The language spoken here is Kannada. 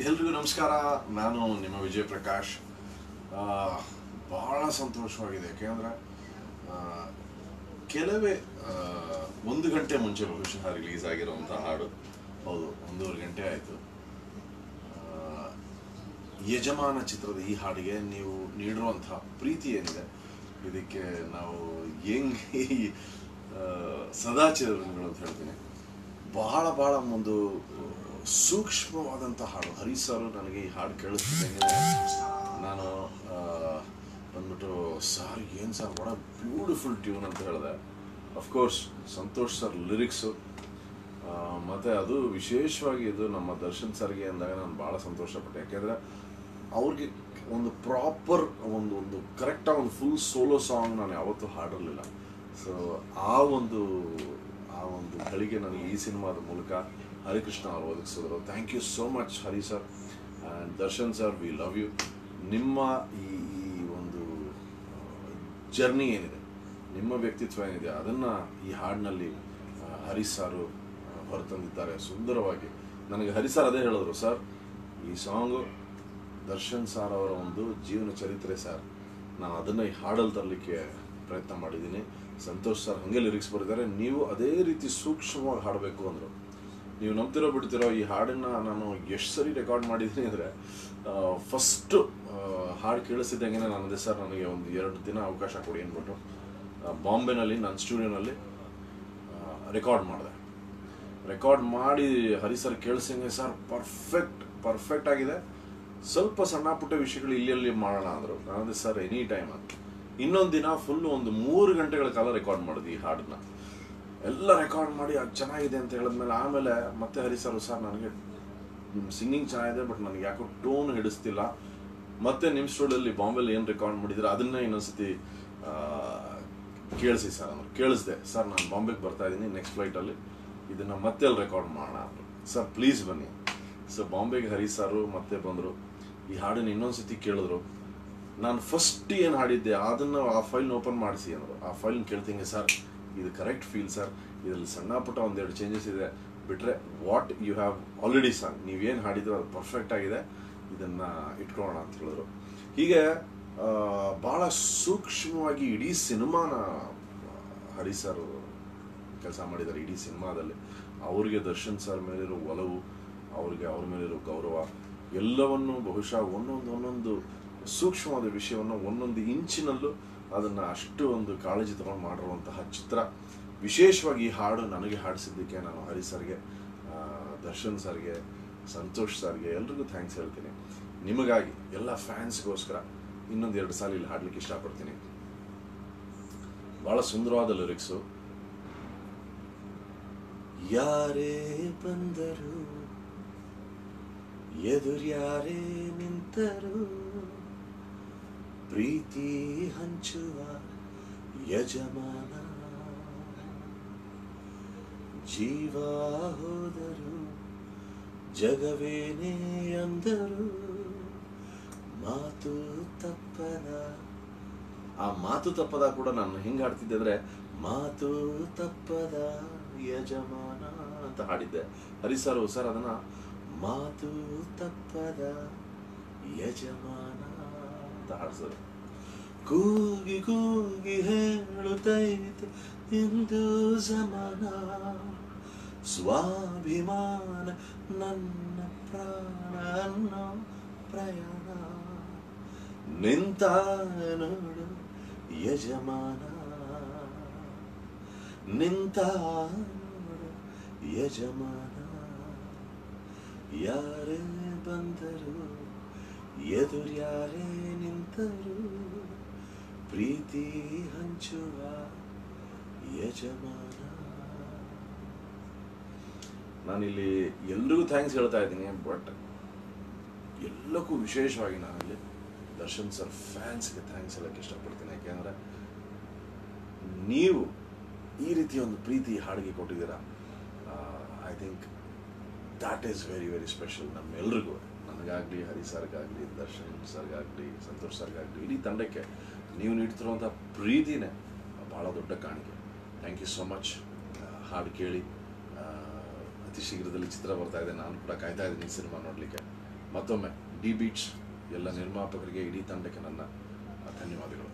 ಎಲ್ರಿಗೂ ನಮಸ್ಕಾರ. ನಾನು ನಿಮ್ಮ ವಿಜಯ್ ಪ್ರಕಾಶ್. ಬಹಳ ಸಂತೋಷವಾಗಿದೆ, ಯಾಕೆಂದರೆ ಕೆಲವೇ 1 ಗಂಟೆ ಮುಂಚೆ ಬಹುಶಃ ರಿಲೀಸ್ ಆಗಿರುವಂಥ ಹಾಡು. ಹೌದು, 1.5 ಗಂಟೆ ಆಯಿತು. ಯಜಮಾನ ಚಿತ್ರದ ಈ ಹಾಡಿಗೆ ನೀವು ನೀಡಿರುವಂಥ ಪ್ರೀತಿ ಏನಿದೆ, ಇದಕ್ಕೆ ನಾವು ಹೆಂಗೆ ಸದಾಚರಣೆಗಳು ಅಂತ ಹೇಳ್ತೀನಿ. ಬಹಳ ಬಹಳ ಒಂದು ಸೂಕ್ಷ್ಮವಾದಂಥ ಹಾಡು. ಹರೀಶ್ ಸರ್ ನನಗೆ ಈ ಹಾಡು ಕೇಳಿಸ್ತಿದ್ದಂಗೆ ನಾನು ಬಂದ್ಬಿಟ್ಟು, ಸರ್ ಏನು ಸರ್, ಬಹಳ ಬ್ಯೂಟಿಫುಲ್ ಟ್ಯೂನ್ ಅಂತ ಹೇಳಿದೆ. ಅಫ್ಕೋರ್ಸ್ ಸಂತೋಷ್ ಸರ್ ಲಿರಿಕ್ಸು, ಮತ್ತು ಅದು ವಿಶೇಷವಾಗಿ ಇದು ನಮ್ಮ ದರ್ಶನ್ ಸರ್ಗೆ ಅಂದಾಗ ನಾನು ಭಾಳ ಸಂತೋಷಪಟ್ಟೆ. ಯಾಕೆಂದರೆ ಅವ್ರಿಗೆ ಒಂದು ಪ್ರಾಪರ್ ಒಂದು ಕರೆಕ್ಟಾಗಿ ಒಂದು ಫುಲ್ ಸೋಲೋ ಸಾಂಗ್ ನಾನು ಯಾವತ್ತೂ ಹಾಡಿರಲಿಲ್ಲ. ಸೊ ಆ ಒಂದು ಗಳಿಗೆ ನನಗೆ ಈ ಸಿನಿಮಾದ ಮೂಲಕ ಹರಿಕೃಷ್ಣ ಅವರು ಒದಗಿಸಿದ್ರು. Thank you so much Hari sir and Darshan sir, we love you. ನಿಮ್ಮ ಈ ಒಂದು ಜರ್ನಿ ಏನಿದೆ, ನಿಮ್ಮ ವ್ಯಕ್ತಿತ್ವ ಏನಿದೆ, ಅದನ್ನು ಈ ಹಾಡಿನಲ್ಲಿ ಹರೀಶ್ ಸಾರು ಹೊರತಂದಿದ್ದಾರೆ ಸುಂದರವಾಗಿ. ನನಗೆ ಹರಿ ಸರ್ ಅದೇ ಹೇಳಿದ್ರು, ಸರ್ ಈ ಸಾಂಗು ದರ್ಶನ್ ಸರ್ ಅವರ ಒಂದು ಜೀವನ ಚರಿತ್ರೆ ಸರ್, ನಾನು ಅದನ್ನು ಈ ಹಾಡಲ್ಲಿ ತರಲಿಕ್ಕೆ ಪ್ರಯತ್ನ ಮಾಡಿದ್ದೀನಿ. ಸಂತೋಷ್ ಸರ್ ಹಾಗೆ ಲಿರಿಕ್ಸ್ ಬರೆದಿದ್ದಾರೆ, ನೀವು ಅದೇ ರೀತಿ ಸೂಕ್ಷ್ಮವಾಗಿ ಹಾಡಬೇಕು ಅಂದರು. ನೀವು ನಂಬ್ತಿರೋ ಬಿಡ್ತಿರೋ, ಈ ಹಾಡನ್ನು ನಾನು ಎಷ್ಟು ಸರಿ ರೆಕಾರ್ಡ್ ಮಾಡಿದ್ದೀನಿ ಅಂದರೆ, ಫಸ್ಟು ಹಾಡು ಕೇಳಿಸಿದ್ದಂಗೆ ನಾನು ಅಂದೆ, ಸರ್ ನನಗೆ ಒಂದು 2 ದಿನ ಅವಕಾಶ ಕೊಡಿ ಅಂದ್ಬಿಟ್ಟು ಬಾಂಬೆನಲ್ಲಿ ನನ್ನ ಸ್ಟುಡಿಯೋನಲ್ಲಿ ರೆಕಾರ್ಡ್ ಮಾಡಿ ಹರಿ ಸರ್ ಕೇಳಿಸಿದಂಗೆ, ಸರ್ ಪರ್ಫೆಕ್ಟ್ ಆಗಿದೆ, ಸ್ವಲ್ಪ ಸಣ್ಣ ಪುಟ್ಟ ವಿಷಯಗಳು ಇಲ್ಲಿ ಮಾಡೋಣ ಅಂದರು. ನಾನಂದೆ, ಸರ್ ಎನಿ ಟೈಮ್ ಅಂತ. ಇನ್ನೊಂದು ದಿನ ಫುಲ್ಲು ಒಂದು 3 ಗಂಟೆಗಳ ಕಾಲ ರೆಕಾರ್ಡ್ ಮಾಡಿದ್ವಿ ಈ ಹಾಡನ್ನ. ಎಲ್ಲ ರೆಕಾರ್ಡ್ ಮಾಡಿ ಅದು ಚೆನ್ನಾಗಿದೆ ಅಂತ ಹೇಳಿದ್ಮೇಲೆ, ಆಮೇಲೆ ಮತ್ತೆ ಹರಿ ಸರ್ ನನಗೆ ಸಿಂಗಿಂಗ್ ಚೆನ್ನಾಗಿದೆ, ಬಟ್ ನನಗೆ ಯಾಕೋ ಟೋನ್ ಹಿಡಿಸ್ತಿಲ್ಲ, ಮತ್ತೆ ನಿಮ್ಮ ಸ್ಟುಡಿಯೋದಲ್ಲಿ ಬಾಂಬೆಲಿ ಏನು ರೆಕಾರ್ಡ್ ಮಾಡಿದ್ರೆ ಅದನ್ನೇ ಇನ್ನೊಂದ್ಸತಿ ಕೇಳಿಸಿ ಸರ್ ಅಂದರು. ಕೇಳಿಸ್ದೆ, ಸರ್ ನಾನು ಬಾಂಬೆಗೆ ಬರ್ತಾ ಇದ್ದೀನಿ, ನೆಕ್ಸ್ಟ್ ಫ್ಲೈಟಲ್ಲಿ ಇದನ್ನು ಮತ್ತೆ ಅಲ್ಲಿ ರೆಕಾರ್ಡ್ ಮಾಡೋಣ ಅಂದರು. ಸರ್ ಪ್ಲೀಸ್ ಬನ್ನಿ. ಸೊ ಬಾಂಬೆಗೆ ಹರಿ ಸಾರು ಮತ್ತೆ ಬಂದರು, ಈ ಹಾಡನ್ನು ಇನ್ನೊಂದ್ಸತಿ ಕೇಳಿದ್ರು. ನಾನು ಫಸ್ಟ್ ಏನು ಹಾಡಿದ್ದೆ ಅದನ್ನು ಆ ಫೈಲ್ನ ಓಪನ್ ಮಾಡಿಸಿ ಅಂದರು. ಆ ಫೈಲ್ನ ಕೇಳ್ತೀನಿ, ಸರ್ ಇದು ಕರೆಕ್ಟ್ ಫೀಲ್ ಸರ್, ಇದರಲ್ಲಿ ಸಣ್ಣ ಪುಟ್ಟ 1-2 ಚೇಂಜಸ್ ಇದೆ, ಬಿಟ್ಟರೆ what you have already song, ನೀವೇನು ಹಾಡಿದ್ರು ಅದು ಪರ್ಫೆಕ್ಟ್ ಆಗಿದೆ, ಇದನ್ನು ಇಟ್ಕೊಳ್ಳೋಣ ಅಂತ ಹೇಳಿದ್ರು. ಹೀಗೆ ಭಾಳ ಸೂಕ್ಷ್ಮವಾಗಿ ಇಡೀ ಸಿನಿಮಾನ ಹರಿ ಸರ್ ಕೆಲಸ ಮಾಡಿದ್ದಾರೆ. ಇಡೀ ಸಿನಿಮಾದಲ್ಲಿ ಅವ್ರಿಗೆ ದರ್ಶನ್ ಸರ್ ಮೇಲಿರೋ ಒಲವು, ಅವ್ರ ಮೇಲಿರೋ ಗೌರವ, ಎಲ್ಲವನ್ನು ಬಹುಶಃ ಒಂದೊಂದು ಸೂಕ್ಷ್ಮವಾದ ವಿಷಯವನ್ನು ಒಂದೊಂದು ಇಂಚಿನಲ್ಲೂ ಅದನ್ನು ಅಷ್ಟು ಒಂದು ಕಾಳಜಿ ತಗೊಂಡು ಮಾಡಿರುವಂತಹ ಚಿತ್ರ. ವಿಶೇಷವಾಗಿ ಈ ಹಾಡು ನನಗೆ ಹಾಡಿಸಿದ್ದಕ್ಕೆ ನಾನು ಹರಿ ಸರ್ಗೆ, ದರ್ಶನ್ ಸರ್ಗೆ, ಸಂತೋಷ್ ಸರ್ಗೆ ಎಲ್ರಿಗೂ ಥ್ಯಾಂಕ್ಸ್ ಹೇಳ್ತೀನಿ. ನಿಮಗಾಗಿ, ಎಲ್ಲ ಫ್ಯಾನ್ಸ್ಗೋಸ್ಕರ ಇನ್ನೊಂದು 2 ಸಾಲ ಇಲ್ಲಿ ಹಾಡಲಿಕ್ಕೆ ಇಷ್ಟಪಡ್ತೀನಿ. ಭಾಳ ಸುಂದರವಾದ ಲಿರಿಕ್ಸು. ಯಾರೇ ಬಂದರು ಎದುರ್ಯಾರೇ ನಿಂತರು, ಪ್ರೀತಿ ಹಂಚುವ ಯಜಮಾನ, ಜೀವ ಹೋದರು ಜಗವೇನೇ ಅಂದರು, ಮಾತು ತಪ್ಪದ. ಆ ಮಾತು ತಪ್ಪದ ಕೂಡ ನಾನು ಹೆಂಗೆ ಹಾಡ್ತಿದ್ದೆ ಅಂದರೆ, ಮಾತು ತಪ್ಪದ ಯಜಮಾನ ಅಂತ ಹಾಡಿದ್ದೆ. ಹರಿ ಸರ್ ಅದನ್ನು ಮಾತು ತಪ್ಪದ ಯಜಮಾನ ಅಂತ ಹಾಡ್ಸೋದು. ಕೂಗಿ ಕೂಗಿ ಹೇಳುತ್ತೈತೆ ಇಂದು ಜಮಾನ, ಸ್ವಾಭಿಮಾನ ನನ್ನ ಪ್ರಾಣ ಅನ್ನೋ ಪ್ರಯಾಣ, ನಿಂತ ನೋಡು ಯಜಮಾನ, ನಿಂತ ನೋಡು ಯಜಮಾನ, ಯಾರೇ ಬಂದರು ಎದುರ್ಯಾರೇ ನಿಂತರು, ಪ್ರೀತಿ ಹಂಚುವ ಯಜಮಾನ. ನಾನಿಲ್ಲಿ ಎಲ್ರಿಗೂ ಥ್ಯಾಂಕ್ಸ್ ಹೇಳ್ತಾ ಇದ್ದೀನಿ, ಬಟ್ ಎಲ್ಲಕ್ಕೂ ವಿಶೇಷವಾಗಿ ನಾನಿಲ್ಲಿ ದರ್ಶನ್ ಸರ್ ಫ್ಯಾನ್ಸ್ಗೆ ಥ್ಯಾಂಕ್ಸ್ ಹೇಳಕ್ಕೆ ಇಷ್ಟಪಡ್ತೀನಿ. ಯಾಕೆಂದರೆ ನೀವು ಈ ರೀತಿ ಒಂದು ಪ್ರೀತಿ ಹಾಡಿಗೆ ಕೊಟ್ಟಿದ್ದೀರಾ. I think that is very special ನಮ್ಮೆಲ್ರಿಗೂ, ನನಗಾಗಲಿ, ಹರಿ ಸರ್ಗಾಗಲಿ, ದರ್ಶನ್ ಸರ್ಗಾಗಲಿ, ಸಂತೋಷ್ ಸರ್ಗಾಗಲಿ, ಇಡೀ ತಂಡಕ್ಕೆ ನೀವು ನೀಡ್ತಿರುವಂಥ ಪ್ರೀತಿನೇ ಭಾಳ ದೊಡ್ಡ ಕಾಣಿಕೆ. Thank you so much. ಹಾಡು ಕೇಳಿ, ಅತಿ ಶೀಘ್ರದಲ್ಲಿ ಚಿತ್ರ ಬರ್ತಾ ಇದೆ, ನಾನು ಕೂಡ ಕಾಯ್ತಾ ಇದ್ದೀನಿ ಸಿನಿಮಾ ನೋಡಲಿಕ್ಕೆ. ಮತ್ತೊಮ್ಮೆ ಡಿ ಬೀಟ್ಸ್ ಎಲ್ಲ ನಿರ್ಮಾಪಕರಿಗೆ, ಇಡೀ ತಂಡಕ್ಕೆ ನನ್ನ ಧನ್ಯವಾದಗಳು.